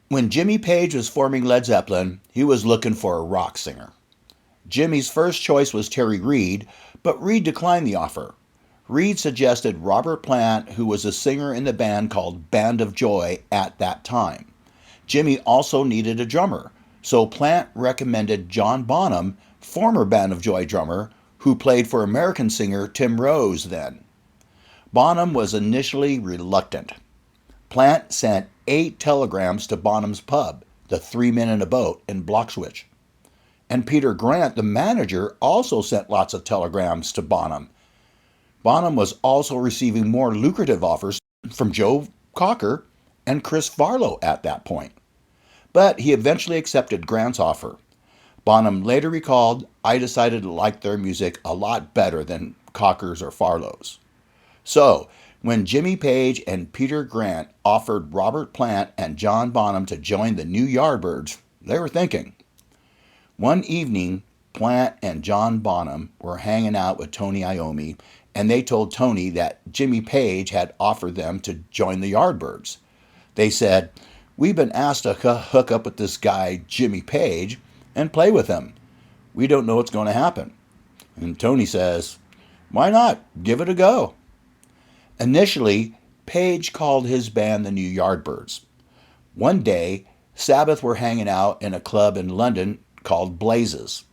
When Jimmy Page was forming Led Zeppelin, he was looking for a rock singer. Jimmy's first choice was Terry Reid, but Reid declined the offer. Reid suggested Robert Plant, who was a singer in the band called Band of Joy at that time. Jimmy also needed a drummer, so Plant recommended John Bonham, former Band of Joy drummer, who played for American singer Tim Rose then. Bonham was initially reluctant. Plant sent 8 telegrams to Bonham's pub, the Three Men in a Boat in Bloxwich. And Peter Grant, the manager, also sent lots of telegrams to Bonham. Bonham was also receiving more lucrative offers from Joe Cocker and Chris Farlow at that point. But he eventually accepted Grant's offer. Bonham later recalled, "I decided to like their music a lot better than Cocker's or Farlow's." So, when Jimmy Page and Peter Grant offered Robert Plant and John Bonham to join the new Yardbirds, they were thinking. One evening, Plant and John Bonham were hanging out with Tony Iommi, and they told Tony that Jimmy Page had offered them to join the Yardbirds. They said, "We've been asked to hook up with this guy, Jimmy Page, and play with him. We don't know what's going to happen." And Tony says, "Why not? Give it a go." Initially, Page called his band the New Yardbirds. One day, Sabbath were hanging out in a club in London called Blazes,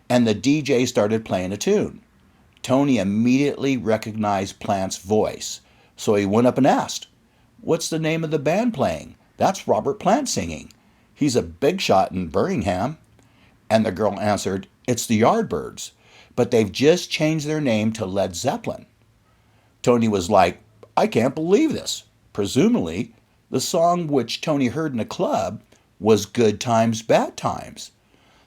and the DJ started playing a tune. Tony immediately recognized Plant's voice, so he went up and asked, "What's the name of the band playing? That's Robert Plant singing. He's a big shot in Birmingham." And the girl answered, "It's the Yardbirds, but they've just changed their name to Led Zeppelin." Tony was like, "I can't believe this." Presumably, the song which Tony heard in the club was Good Times, Bad Times.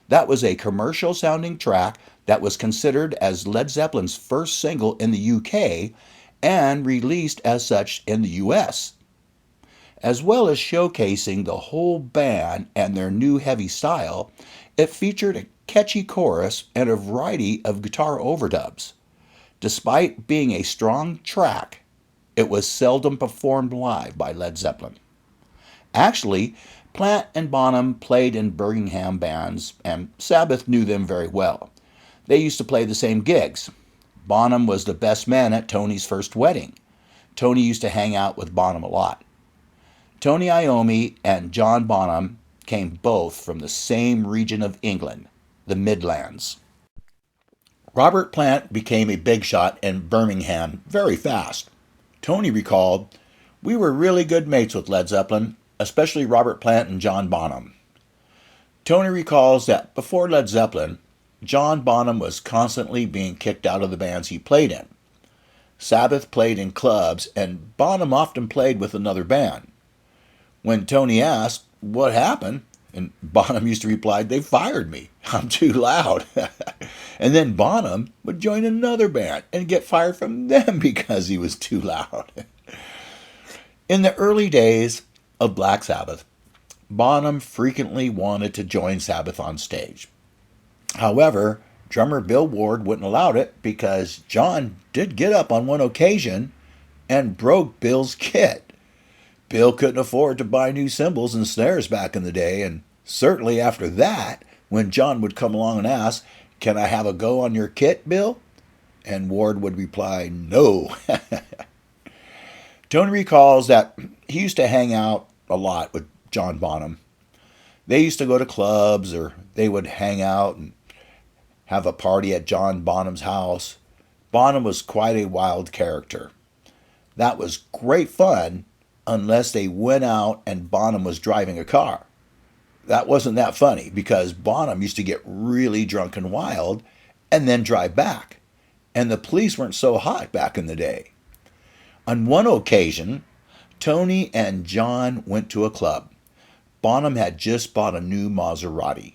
That was a commercial sounding track that was considered as Led Zeppelin's first single in the UK and released as such in the US. As well as showcasing the whole band and their new heavy style, it featured a catchy chorus and a variety of guitar overdubs. Despite being a strong track, it was seldom performed live by Led Zeppelin. Actually, Plant and Bonham played in Birmingham bands, and Sabbath knew them very well. They used to play the same gigs. Bonham was the best man at Tony's first wedding. Tony used to hang out with Bonham a lot. Tony Iommi and John Bonham came both from the same region of England, the Midlands. Robert Plant became a big shot in Birmingham very fast. Tony recalled, "We were really good mates with Led Zeppelin, especially Robert Plant and John Bonham." Tony recalls that before Led Zeppelin, John Bonham was constantly being kicked out of the bands he played in. Sabbath played in clubs, and Bonham often played with another band. When Tony asked what happened, and Bonham used to reply, "They fired me. I'm too loud." And then Bonham would join another band and get fired from them because he was too loud. In the early days of Black Sabbath, Bonham frequently wanted to join Sabbath on stage. However, drummer Bill Ward wouldn't allow it because John did get up on one occasion and broke Bill's kit. Bill couldn't afford to buy new cymbals and snares back in the day, and certainly after that, when John would come along and ask, "Can I have a go on your kit, Bill?" And Ward would reply, "No." Tony recalls that he used to hang out a lot with John Bonham. They used to go to clubs, or they would hang out and have a party at John Bonham's house. Bonham was quite a wild character. That was great fun unless they went out and Bonham was driving a car. That wasn't that funny because Bonham used to get really drunk and wild and then drive back. And the police weren't so hot back in the day. On one occasion, Tony and John went to a club. Bonham had just bought a new Maserati.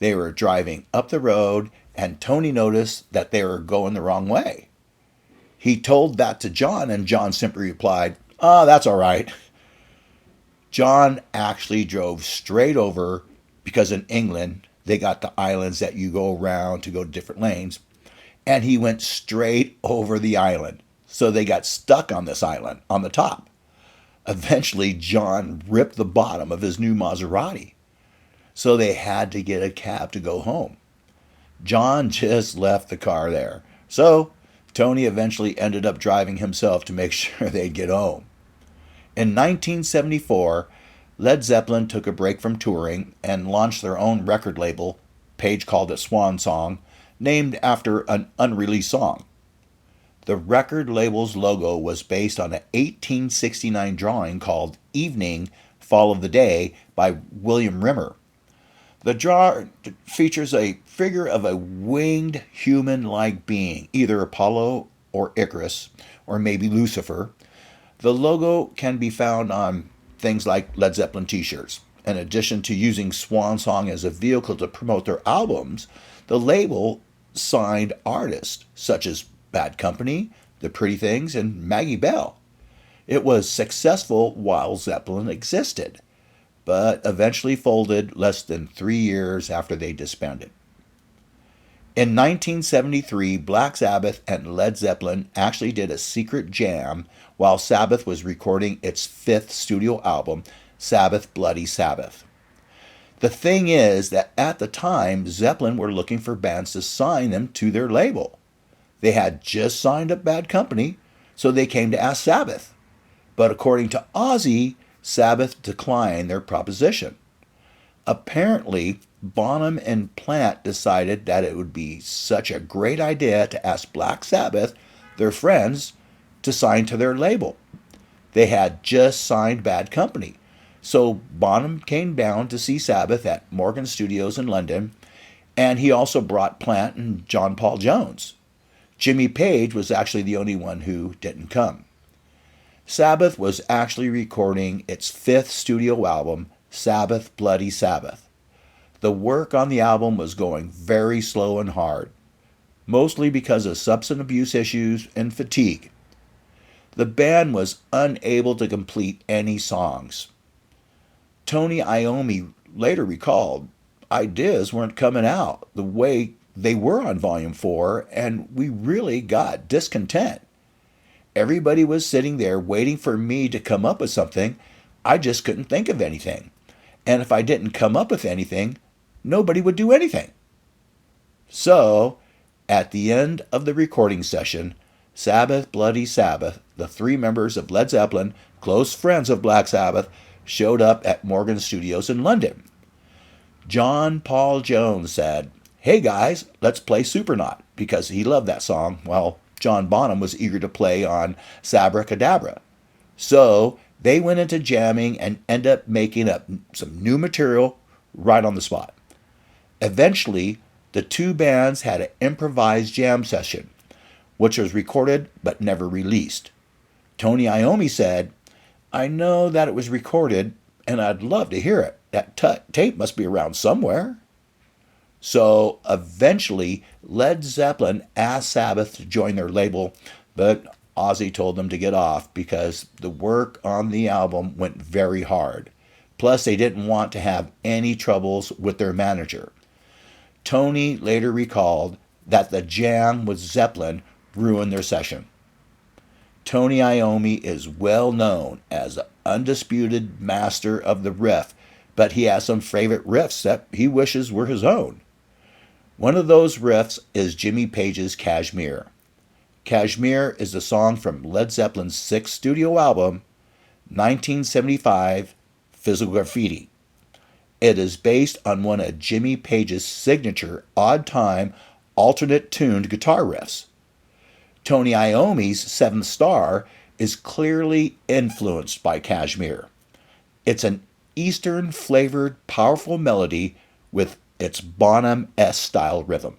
They were driving up the road, and Tony noticed that they were going the wrong way. He told that to John, and John simply replied, "Oh, that's all right." John actually drove straight over because in England, they got the islands that you go around to go to different lanes, and he went straight over the island. So they got stuck on this island on the top. Eventually, John ripped the bottom of his new Maserati, so they had to get a cab to go home. John just left the car there, so Tony eventually ended up driving himself to make sure they'd get home. In 1974, Led Zeppelin took a break from touring and launched their own record label. Page called it Swan Song, named after an unreleased song. The record label's logo was based on an 1869 drawing called Evening, Fall of the Day by William Rimmer. The drawing features a figure of a winged human-like being, either Apollo or Icarus, or maybe Lucifer. The logo can be found on things like Led Zeppelin t-shirts. In addition to using Swan Song as a vehicle to promote their albums, the label signed artists such as Bad Company, The Pretty Things, and Maggie Bell. It was successful while Zeppelin existed, but eventually folded less than 3 years after they disbanded. In 1973, Black Sabbath and Led Zeppelin actually did a secret jam while Sabbath was recording its fifth studio album, Sabbath, Bloody Sabbath. The thing is that at the time, Zeppelin were looking for bands to sign them to their label. They had just signed up Bad Company, so they came to ask Sabbath. But according to Ozzy, Sabbath declined their proposition. Apparently, Bonham and Plant decided that it would be such a great idea to ask Black Sabbath, their friends, to sign to their label. They had just signed Bad Company, so Bonham came down to see Sabbath at Morgan Studios in London, and he also brought Plant and John Paul Jones. Jimmy Page was actually the only one who didn't come. Sabbath was actually recording its fifth studio album, Sabbath, Bloody Sabbath. The work on the album was going very slow and hard, mostly because of substance abuse issues and fatigue. The band was unable to complete any songs. Tony Iommi later recalled, ideas weren't coming out the way they were on Volume 4, and we really got discontent. Everybody was sitting there waiting for me to come up with something. I just couldn't think of anything. And if I didn't come up with anything, nobody would do anything. So, at the end of the recording session, Sabbath, Bloody Sabbath, the three members of Led Zeppelin, close friends of Black Sabbath, showed up at Morgan Studios in London. John Paul Jones said, "Hey guys, let's play Supernaut," because he loved that song, while John Bonham was eager to play on Sabracadabra. So they went into jamming and ended up making up some new material right on the spot. Eventually, the two bands had an improvised jam session, which was recorded but never released. Tony Iommi said, "I know that it was recorded, and I'd love to hear it. That tape must be around somewhere." So eventually, Led Zeppelin asked Sabbath to join their label, but Ozzy told them to get off because the work on the album went very hard. Plus, they didn't want to have any troubles with their manager. Tony later recalled that the jam with Zeppelin ruined their session. Tony Iommi is well known as the undisputed master of the riff, but he has some favorite riffs that he wishes were his own. One of those riffs is Jimmy Page's Kashmir. Kashmir is the song from Led Zeppelin's sixth studio album, 1975, Physical Graffiti. It is based on one of Jimmy Page's signature odd-time, alternate-tuned guitar riffs. Tony Iommi's Seventh Star is clearly influenced by Kashmir. It's an Eastern-flavored, powerful melody with its Bonham-esque style rhythm.